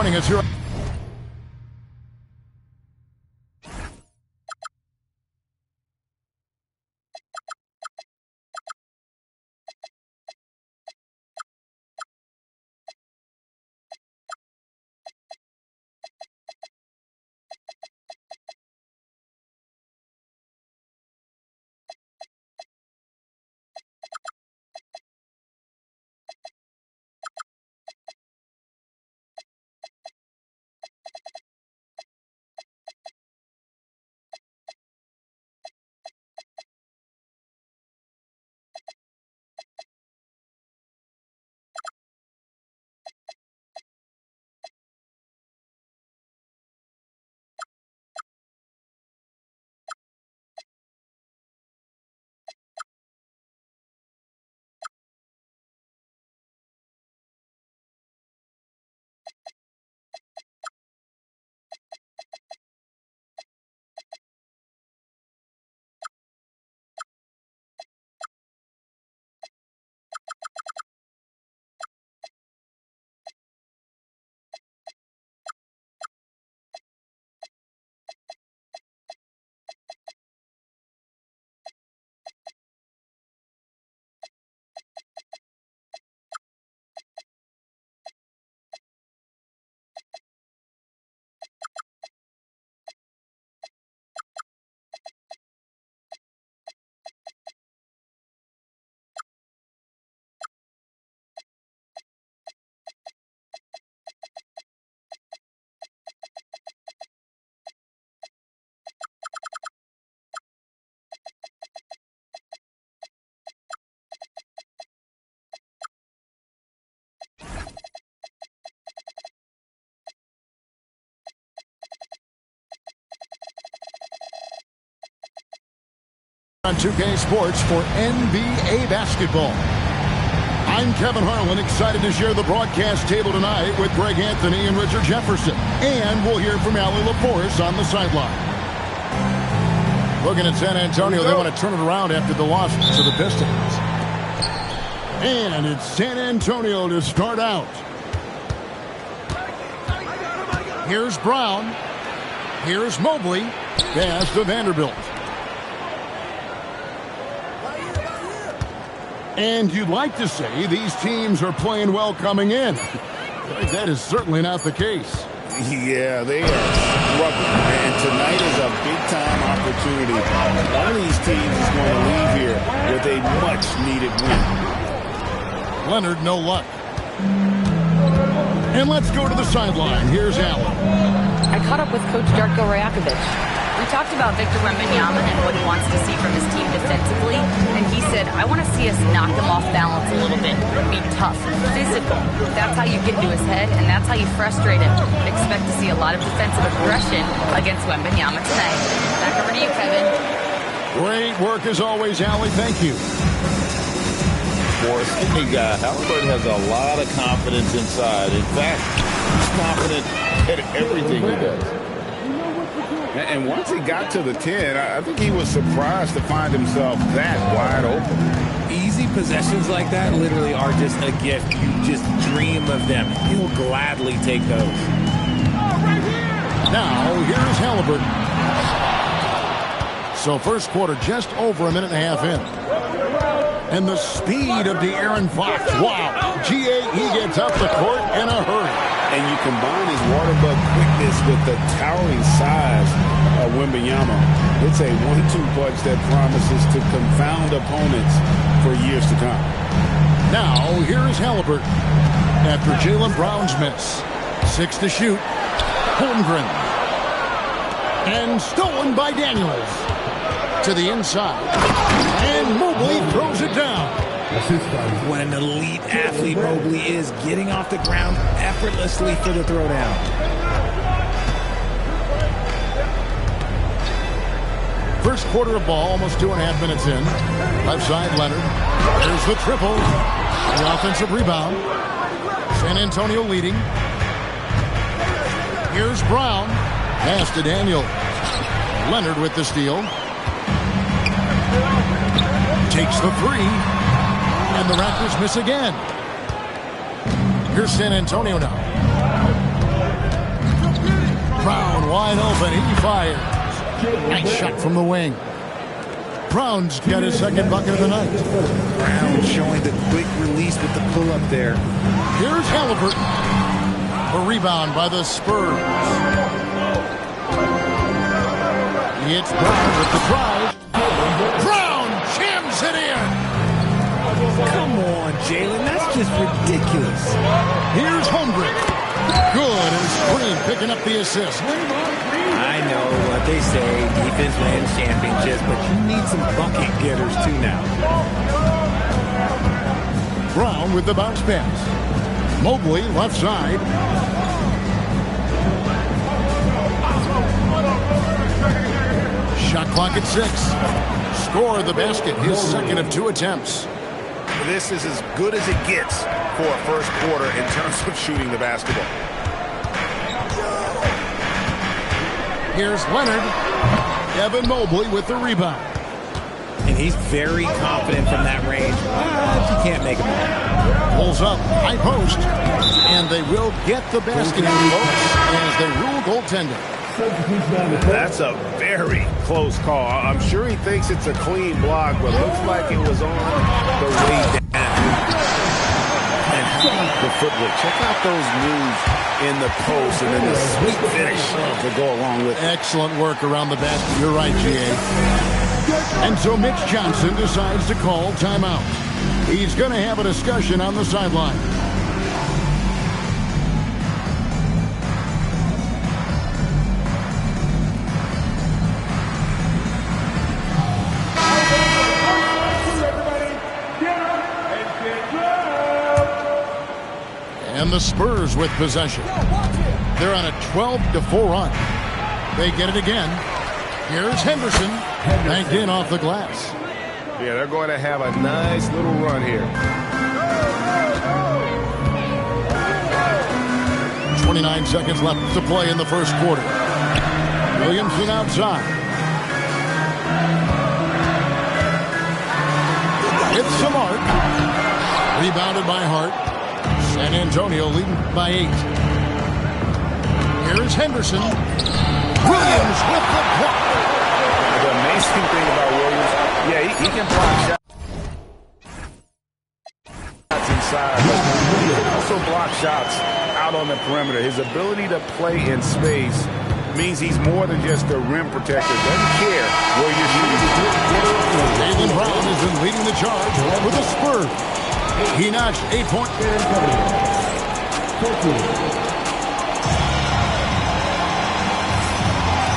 joining us here. On 2K Sports for NBA basketball. I'm Kevin Harlan, excited to share the broadcast table tonight with Greg Anthony and Richard Jefferson. And we'll hear from Allie LaForce on the sideline. Looking at San Antonio, they want to turn it around after the loss to the Pistons. And it's San Antonio to start out. Here's Brown. Here's Mobley. Pass to Vanderbilt. And you'd like to say these teams are playing well coming in. That is certainly not the case. Yeah, they are struggling, and tonight is a big-time opportunity. One of these teams is going to leave here with a much-needed win. Leonard, no luck. And let's go to the sideline. Here's Allen. I caught up with Coach Darko Rajakovic. We talked about Victor Wembanyama and what he wants to see from his team defensively, and he said, I want to see us knock them off balance a little bit, be tough, physical. That's how you get into his head, and that's how you frustrate him. Expect to see a lot of defensive aggression against Wembanyama tonight. Back over to you, Kevin. Great work as always, Allie. Thank you. For a skinny guy, Halliburton has a lot of confidence inside. In fact, he's confident at everything he does. And once he got to the 10, I think he was surprised to find himself that wide open. Easy possessions like that literally are just a gift. You just dream of them. He'll gladly take those. Now, here's Halliburton. So first quarter just over a minute and a half in. And the speed of De'Aaron Fox. Wow. He gets up the court in a hurry. And you combine his water bug quickness with the towering size of Wembanyama. It's a 1-2 punch that promises to confound opponents for years to come. Now, here's Halliburton. After Jaylen Brown's miss. 6 to shoot. Holmgren. And stolen by Daniels. To the inside. And Mobley throws it down. What an elite athlete Mobley is, getting off the ground effortlessly for the throwdown. First quarter of ball, almost 2.5 minutes in. Left side, Leonard. There's the triple. The offensive rebound. San Antonio leading. Here's Brown. Pass to Daniel. Leonard with the steal. Takes the three. And the Raptors miss again. Here's San Antonio now. Wide open. He fires. Nice shot from the wing. Brown's got his second bucket of the night. Brown showing the quick release with the pull-up there. Here's Halliburton. A rebound by the Spurs. It's Brown with the drive. Brown jams it in. Come on, Jalen. That's just ridiculous. Here's Holmgren. Good as Green picking up the assist. I know what they say, defense wins championships, but you need some bucket getters too now. Brown with the bounce pass. Mobley left side. Shot clock at 6. Score the basket, his second of 2 attempts. This is as good as it gets for a first quarter in terms of shooting the basketball. Here's Leonard. Evan Mobley with the rebound. And he's very confident from that range, but you can't make him all. Pulls up, high post. And they will get the basket in, folks, as they rule goaltending. That's a very close call. I'm sure he thinks it's a clean block, but looks like it was on the way down. And how about the footwork? Check out those moves in the post and then the sweet finish to go along with it. Excellent work around the basket. You're right, G.A. And so Mitch Johnson decides to call timeout. He's going to have a discussion on the sideline. And the Spurs with possession. They're on a 12-4 run. They get it again. Here's Henderson. Banked in off the glass. Yeah, they're going to have a nice little run here. 29 seconds left to play in the first quarter. Williamson outside. It's Samart. Rebounded by Hart. San Antonio leading by 8. Here's Henderson. Williams with the block. The amazing thing about Williams, yeah, he can block shots inside, but he can also block shots out on the perimeter. His ability to play in space means he's more than just a rim protector. Doesn't care where you're shooting. Jaylen Brown has been leading the charge with the Spurs. He notched 8 points.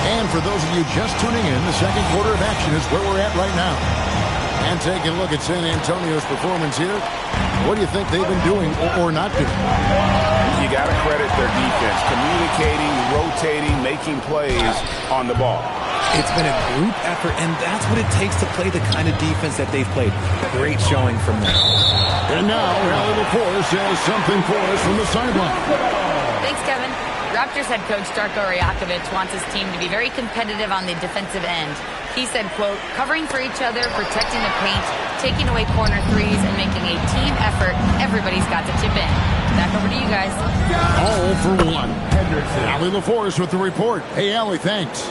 And for those of you just tuning in, the second quarter of action is where we're at right now. And taking a look at San Antonio's performance here, what do you think they've been doing or not doing? You got to credit their defense, communicating, rotating, making plays on the ball. It's been a group effort, and that's what it takes to play the kind of defense that they've played. Great showing from them. And now, Allie LaForce has something for us from the sideline. Thanks, Kevin. Raptors head coach Darko Rajakovic wants his team to be very competitive on the defensive end. He said, quote, covering for each other, protecting the paint, taking away corner threes, and making a team effort. Everybody's got to chip in. Back over to you guys. All for one. Allie LaForce with the report. Hey, Allie, thanks.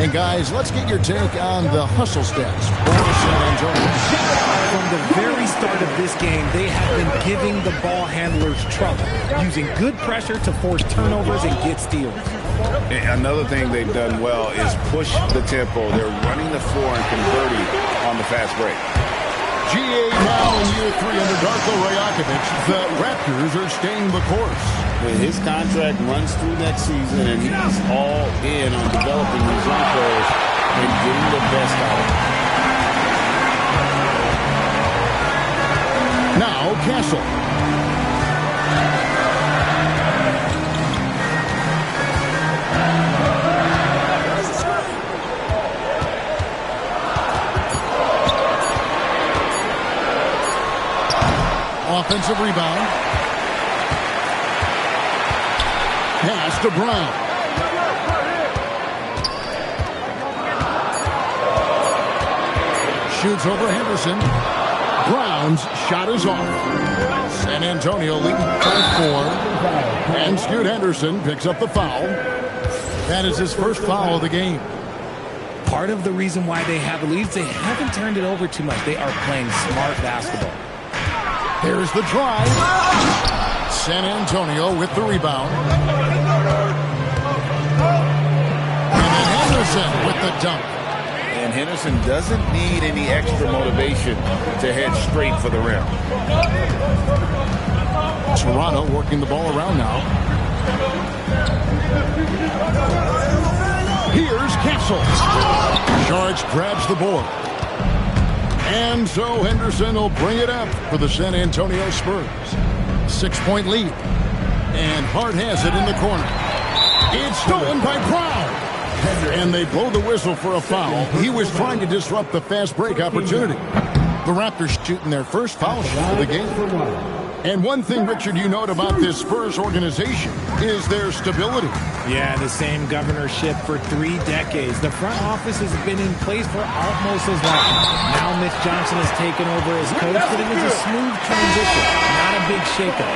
And guys, let's get your take on the hustle stats for San Antonio. From the very start of this game, they have been giving the ball handlers trouble, using good pressure to force turnovers and get steals. Another thing they've done well is push the tempo. They're running the floor and converting on the fast break. GA now in year 3 under Darko Rajakovic. The Raptors are staying the course. His contract runs through next season, and he's all in on developing these young players and getting the best out of them. Now Castle. Offensive rebound. Pass to Brown. Shoots over Henderson. Brown's shot is off. San Antonio leading by 4. And Scoot Henderson picks up the foul. That is his first foul of the game. Part of the reason why they have leads, they haven't turned it over too much. They are playing smart basketball. There's the drive. San Antonio with the rebound. And then Henderson with the dunk. And Henderson doesn't need any extra motivation to head straight for the rim. Toronto working the ball around now. Here's Castle. Sharks grabs the board. And so Henderson will bring it up for the San Antonio Spurs. 6-point lead. And Hart has it in the corner. It's stolen by Brown. And they blow the whistle for a foul. He was trying to disrupt the fast break opportunity. The Raptors shooting their first foul shot of the game. And one thing, Richard, you note about this Spurs organization is their stability. Yeah, the same governorship for 3 decades. The front office has been in place for almost as long. Now Mitch Johnson has taken over as coach, but it was a smooth transition, not a big shakeup.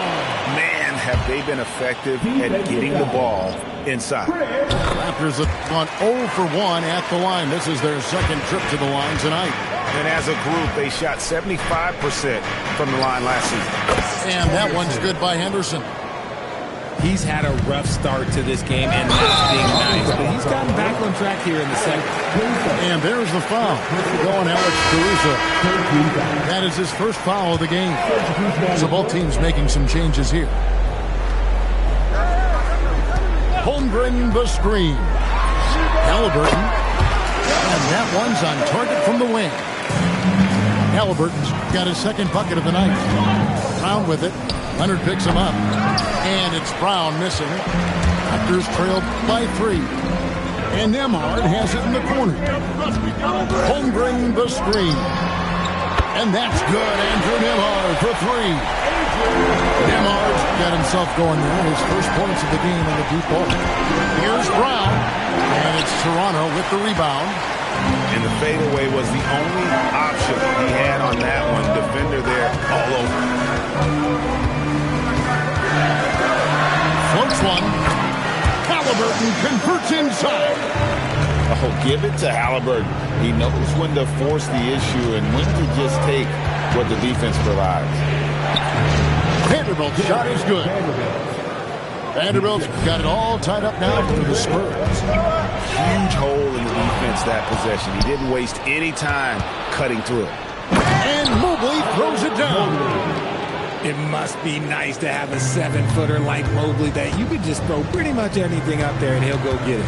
Man, have they been effective at getting the ball inside. Raptors have gone 0 for 1 at the line. This is their second trip to the line tonight. And as a group, they shot 75% from the line last season. And that one's good by Henderson. He's had a rough start to this game, and that's being nice. But he's gotten back on track here in the second. And there's the foul. Going Alex Caruso. That is his first foul of the game. So both teams making some changes here. Holmgren the screen. Halliburton. And that one's on target from the wing. Halliburton's got his second bucket of the night. Brown with it. Leonard picks him up. And it's Brown missing. Raptors trailed by 3. And Nembhard has it in the corner. Holmgren the screen. And that's good. Andrew Nembhard for 3. Nembhard's got himself going there. His first points of the game in the deep ball. Here's Brown. And it's Toronto with the rebound. And the fadeaway was the only option he had on that one. Defender there all over. Floats one. Halliburton converts inside. Oh, give it to Halliburton. He knows when to force the issue and when to just take what the defense provides. Vanderbilt's shot is good. Vanderbilt's got it all tied up now for the Spurs. Huge hole in the defense that possession. He didn't waste any time cutting through it. And Mobley throws it down. It must be nice to have a 7-footer like Mobley that you could just throw pretty much anything up there and he'll go get it.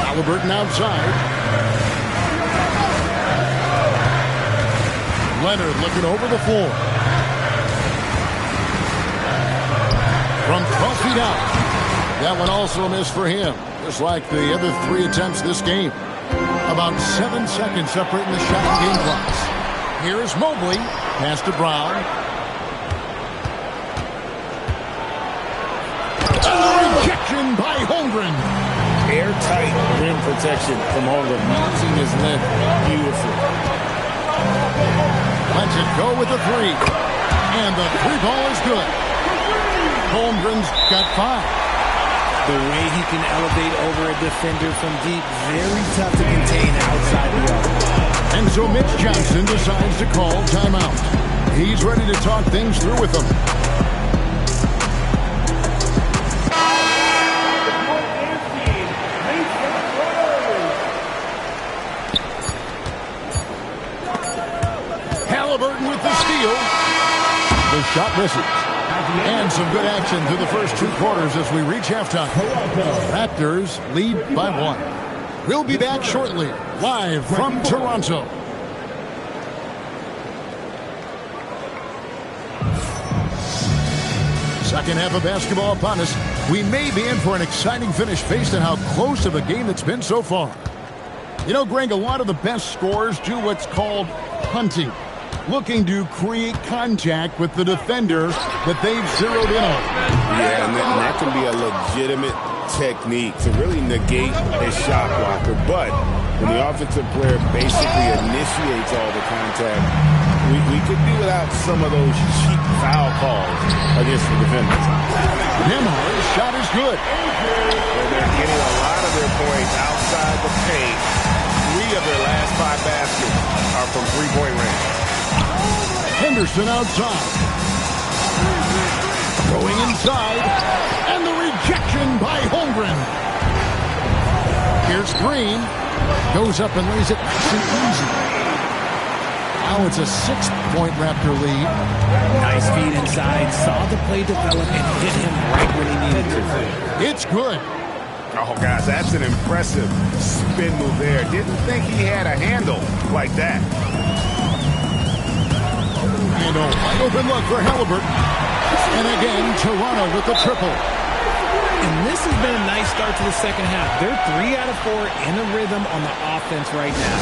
Halliburton outside. Leonard looking over the floor. From 12 feet out. That one also a miss for him, just like the other 3 attempts this game. About 7 seconds separating the shot and game clocks. Here's Mobley. Pass to Brown. Rejection by Holmgren. Airtight rim protection from Holmgren, using his length beautifully. Lets it go with the 3. And the 3-ball is good. Holmgren's got 5. The way he can elevate over a defender from deep, very tough to contain outside the arc. And so Mitch Johnson decides to call timeout. He's ready to talk things through with them. Halliburton with the steal. The shot misses. And some good action through the first 2 quarters as we reach halftime. Raptors lead by 1. We'll be back shortly, live from Toronto. Second half of basketball upon us. We may be in for an exciting finish based on how close of a game it's been so far. You know, Greg, a lot of the best scorers do what's called hunting. Looking to create contact with the defender that they've zeroed in on. Yeah, and that can be a legitimate technique to really negate a shot blocker. But when the offensive player basically initiates all the contact, we could do without some of those cheap foul calls against the defenders. Nembhard's shot is good. They're getting a Henderson outside. Going inside. And the rejection by Holmgren. Here's Green. Goes up and lays it nice and easy. Now it's a 6-point Raptor lead. Nice feed inside. Saw the play develop and hit him right when he needed to. It's good. Oh, guys, that's an impressive spin move there. Didn't think he had a handle like that. And a wide open look for Halliburton. And again, Toronto with the triple. And this has been a nice start to the second half. They're 3 out of 4 in a rhythm on the offense right now.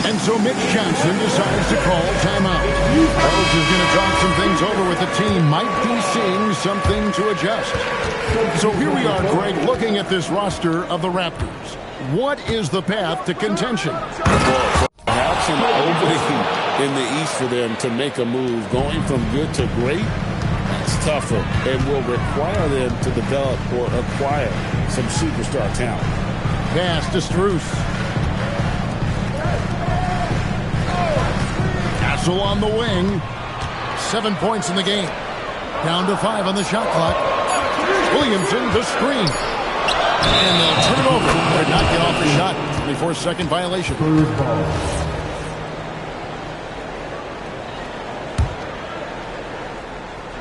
And so Mitch Johnson decides to call timeout. Coach is going to talk some things over with the team. Might be seeing something to adjust. So here we are, Greg, looking at this roster of the Raptors. What is the path to contention? Well, perhaps an opening in the East for them to make a move. Going from good to great, that's tougher and will require them to develop or acquire some superstar talent. Pass to Strus. Castle on the wing. 7 points in the game. Down to 5 on the shot clock. Williamson, the screen. And they'll turn it over. Did not get off the shot. 24-second violation.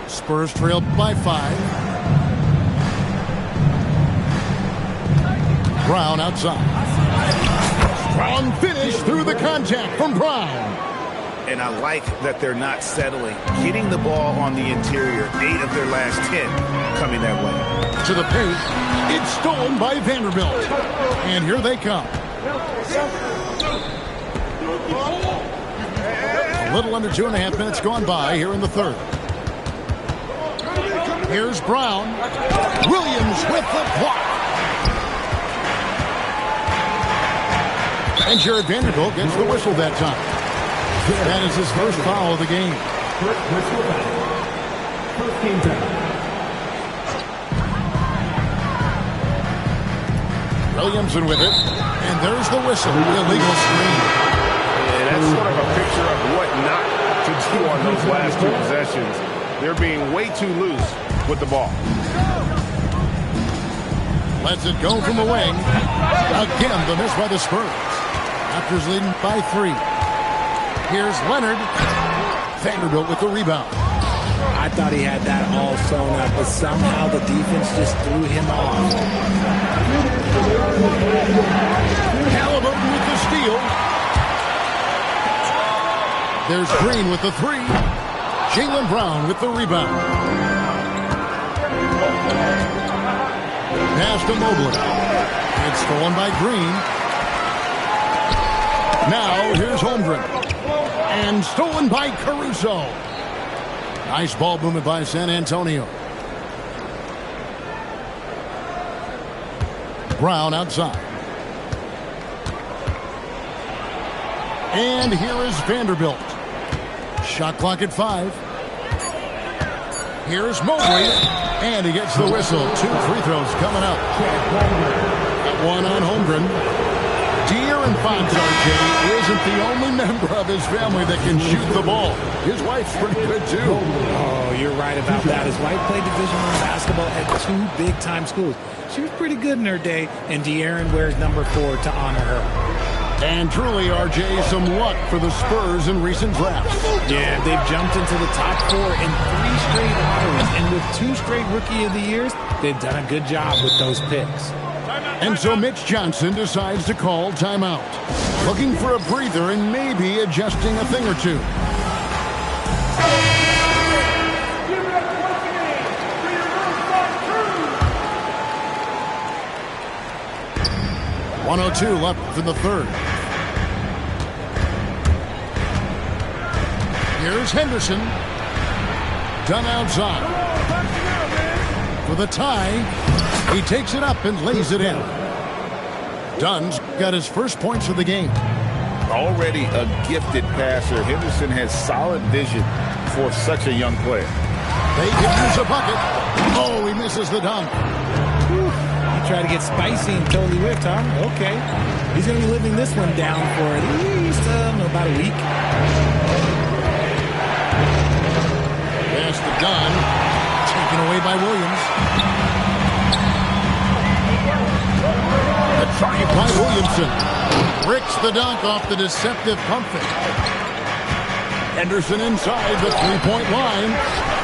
Spurs trail by 5. Brown outside. Strong finish through the contact from Brown. And I like that they're not settling. Getting the ball on the interior, 8 of their last 10 coming that way. To the paint. It's stolen by Vanderbilt. And here they come. A little under 2.5 minutes gone by here in the third. Here's Brown. Williams with the block. And Jared Vanderbilt gets the whistle that time. That is his first foul of the game. Williamson with it. And there's the whistle. The illegal screen. And that's sort of a picture of what not to do on those last 2 possessions. They're being way too loose with the ball. Lets it go from the wing. Again, the miss by the Spurs. Raptors leading by 3. Here's Leonard. Vanderbilt with the rebound. I thought he had that all sewn up, but somehow the defense just threw him off. Halliburton with the steal. There's Green with the 3. Jaylen Brown with the rebound. Pass to Mobley. It's stolen by Green. Now here's Holmgren. And stolen by Caruso. Nice ball movement by San Antonio. Brown outside. And here is Vanderbilt. Shot clock at 5. Here's Mobley. And he gets the whistle. 2 free throws coming up. That one on Holmgren. De'Aaron Fox, RJ, isn't the only member of his family that can shoot the ball. His wife's pretty good, too. Oh, you're right about that. His wife played Division I basketball at 2 big-time schools. She was pretty good in her day, and De'Aaron wears number 4 to honor her. And truly, RJ, some luck for the Spurs in recent drafts. Yeah, they've jumped into the top 4 in 3 straight lotteries, and with 2 straight Rookie of the Years, they've done a good job with those picks. And so Mitch Johnson decides to call timeout. Looking for a breather and maybe adjusting a thing or two. .102 left in the third. Here's Henderson. Done outside. For the tie. He takes it up and lays it in. Dunn's got his first points of the game. Already a gifted passer, Henderson has solid vision for such a young player. They could use a bucket. Oh, he misses the dunk. He tried to get spicy and totally whipped, huh? Okay. He's going to be living this one down for at least about a week. pass to Dunn. Taken away by Williams. The try by Williamson. Bricks the dunk off the deceptive pump fake. Henderson inside the three-point line.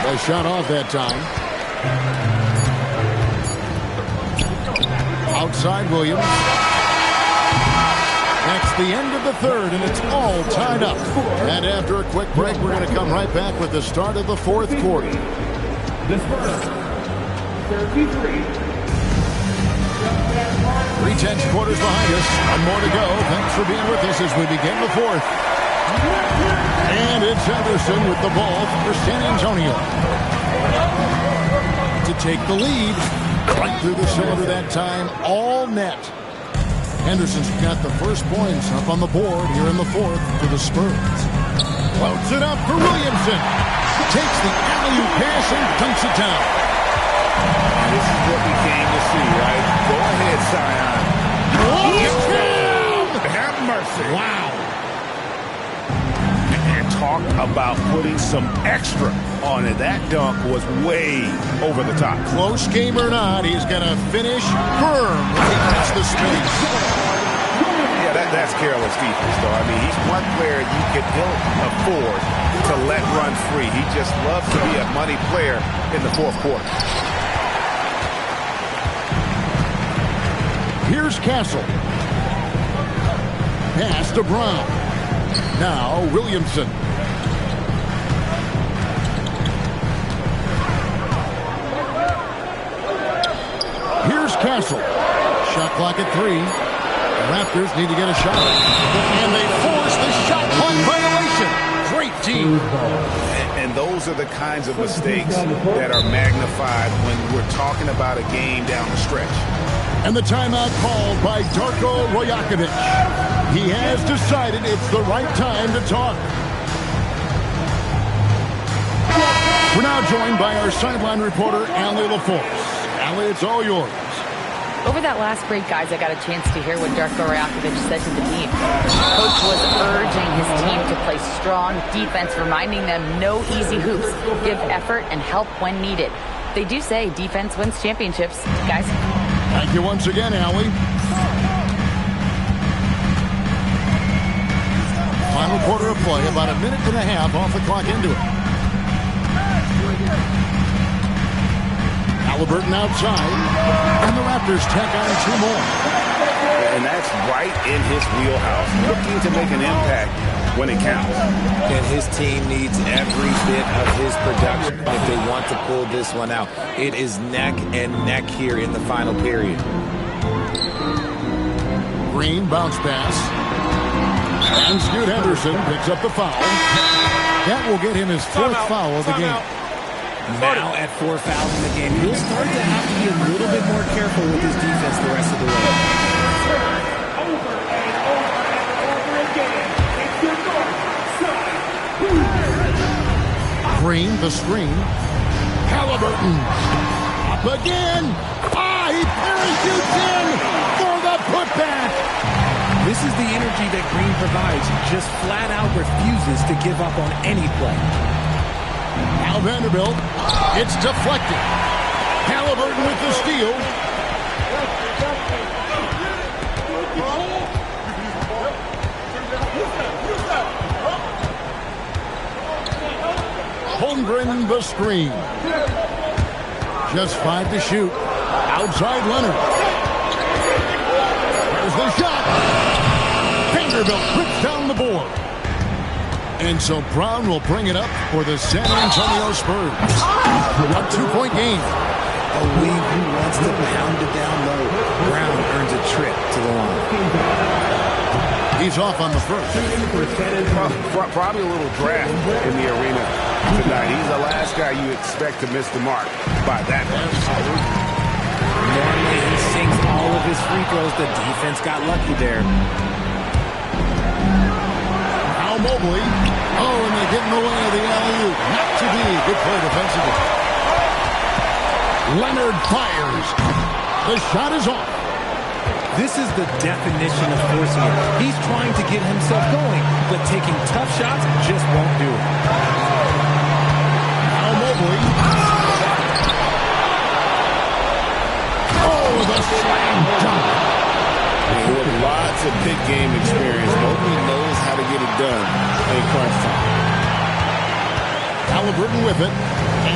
The shot off that time. Outside Williams. That's the end of the third, and it's all tied up. And after a quick break, we're going to come right back with the start of the fourth quarter. The Spurs, 33. 3:10 quarters behind us. One more to go. Thanks for being with us as we begin the fourth. And it's Henderson with the ball for San Antonio. To take the lead. Right through the cylinder that time. All net. Henderson's got the first points up on the board here in the fourth for the Spurs. Floats it up for Williamson. Takes the alley-oop pass and dunks it down. This is what we came to see, right? Go ahead, Zion. Have mercy. Wow. And talk about putting some extra on it. That dunk was way over the top. Close game or not, he's going to finish firm when he gets the space. Yeah, that's careless defense, though. I mean, he's one player you could ill afford to let run free. He just loves to be a money player in the fourth quarter. Here's Castle. Pass to Brown. Now Williamson. Here's Castle. Shot clock at 3. The Raptors need to get a shot. And they force the shot clock violation. Great team. And those are the kinds of mistakes that are magnified when we're talking about a game down the stretch. And the timeout called by Darko Rajakovic. He has decided it's the right time to talk. We're now joined by our sideline reporter, Allie LaForce. Allie, it's all yours. Over that last break, guys, I got a chance to hear what Darko Rajakovic said to the team. Coach was urging his team to play strong defense, reminding them no easy hoops, give effort, and help when needed. They do say defense wins championships, guys. Thank you once again, Allie. Final quarter of play, about a minute and a half off the clock into it. Halliburton outside, and the Raptors tack on 2 more. And that's right in his wheelhouse, looking to make an impact when it counts. And his team needs every bit of his production if they want to pull this one out. It is neck and neck here in the final period. Green bounce pass. And Scoot Henderson picks up the foul. That will get him his 4th foul of the game. Now at 4 fouls in the game, he'll start to have to be a little bit more careful with his defense the rest of the way. Green, the screen. Halliburton. Up again. He parachutes in for the putback. This is the energy that Green provides. Just flat out refuses to give up on any play. Al Vanderbilt. It's deflected. Halliburton with the steal. Holmgren the screen. Just 5 to shoot. Outside Leonard. There's the shot. Vanderbilt puts down the board. And so Brown will bring it up for the San Antonio Spurs. A 2-point game. A wing who wants to pound it down low. Brown earns a trip to the line. He's off on the first. Probably a little draft in the arena tonight. He's the last guy you expect to miss the mark by that much. Normally he sinks all of his free throws. The defense got lucky there. Now Mobley. And they get in the way of the alley-oop. Not to be. Good play defensively. Leonard fires. The shot is off. This is the definition of forcing it. He's trying to get himself going, but taking tough shots just won't do it. Now Mobley. Oh, the slam dunk. With lots of big game experience, Mobley knows how to get it done in crunch time. Halliburton with it,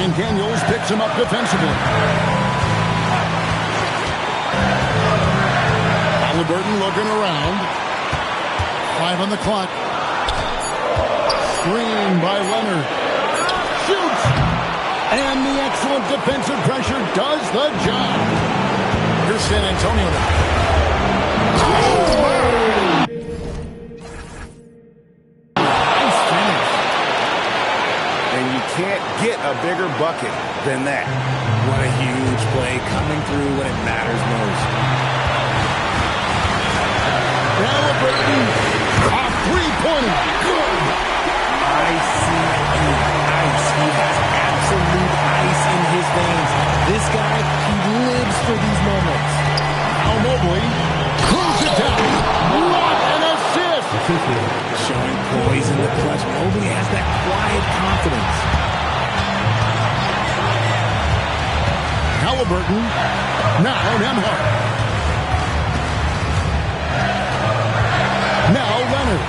and Daniels picks him up defensively. Halliburton looking around. 5 on the clock. Screen by Leonard. Shoots! And the excellent defensive pressure does the job. Here's San Antonio now. Nice finish. And you can't get a bigger bucket than that. What a huge play coming through when it matters most. Halliburton, a three-pointer. Good. Ice. He has absolute ice in his veins. This guy, he lives for these moments. Now Mobley cruise it down. What an assist! Showing poise in the clutch. Mobley has that quiet confidence. Halliburton, now Nembhard. Now Leonard.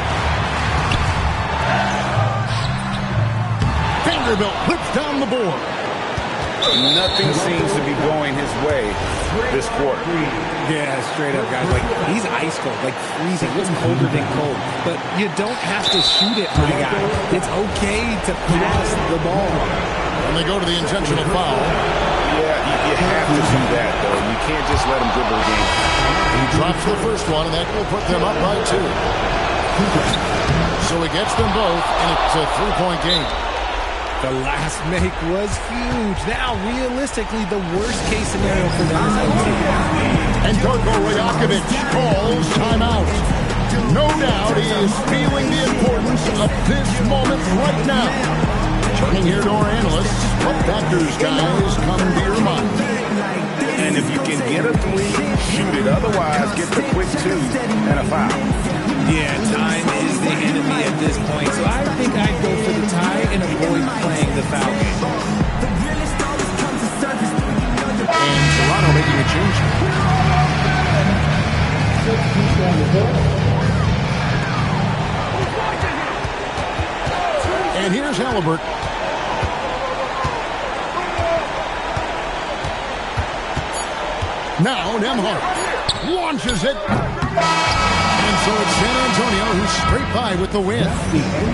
Vanderbilt puts down the board. Nothing seems to be going his way this quarter. Yeah, straight up, guys. Like, he's ice cold, like freezing. What's colder than cold? But you don't have to shoot it, my guy. It's okay to pass the ball. And they go to the intentional foul. Yeah, you have to do that, though. You can't just let him dribble the game. He drops the first one, and that will put them up by 2. So he gets them both, and it's a 3-point game. The last make was huge. Now, realistically, the worst-case scenario for them is OT. And Darko Rajakovic calls timeout. No doubt he is feeling the importance of this moment right now. Turning here to our analysts, what factors, guys, come to your mind? And if you can get a 3, shoot it. Otherwise, get the quick 2 and a foul. Yeah, time is the enemy at this point, so I think I'd go for the tie and avoid playing the foul game. And Toronto making a change. And here's Halliburton. Now Nembhard launches it. And so it's San Antonio who's straight by with the win.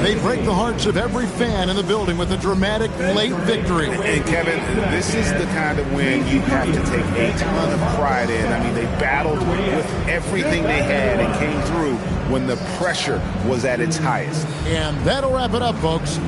They break the hearts of every fan in the building with a dramatic late victory. And Kevin, this is the kind of win you have to take a ton of pride in. I mean, they battled with everything they had and came through when the pressure was at its highest. And that'll wrap it up, folks.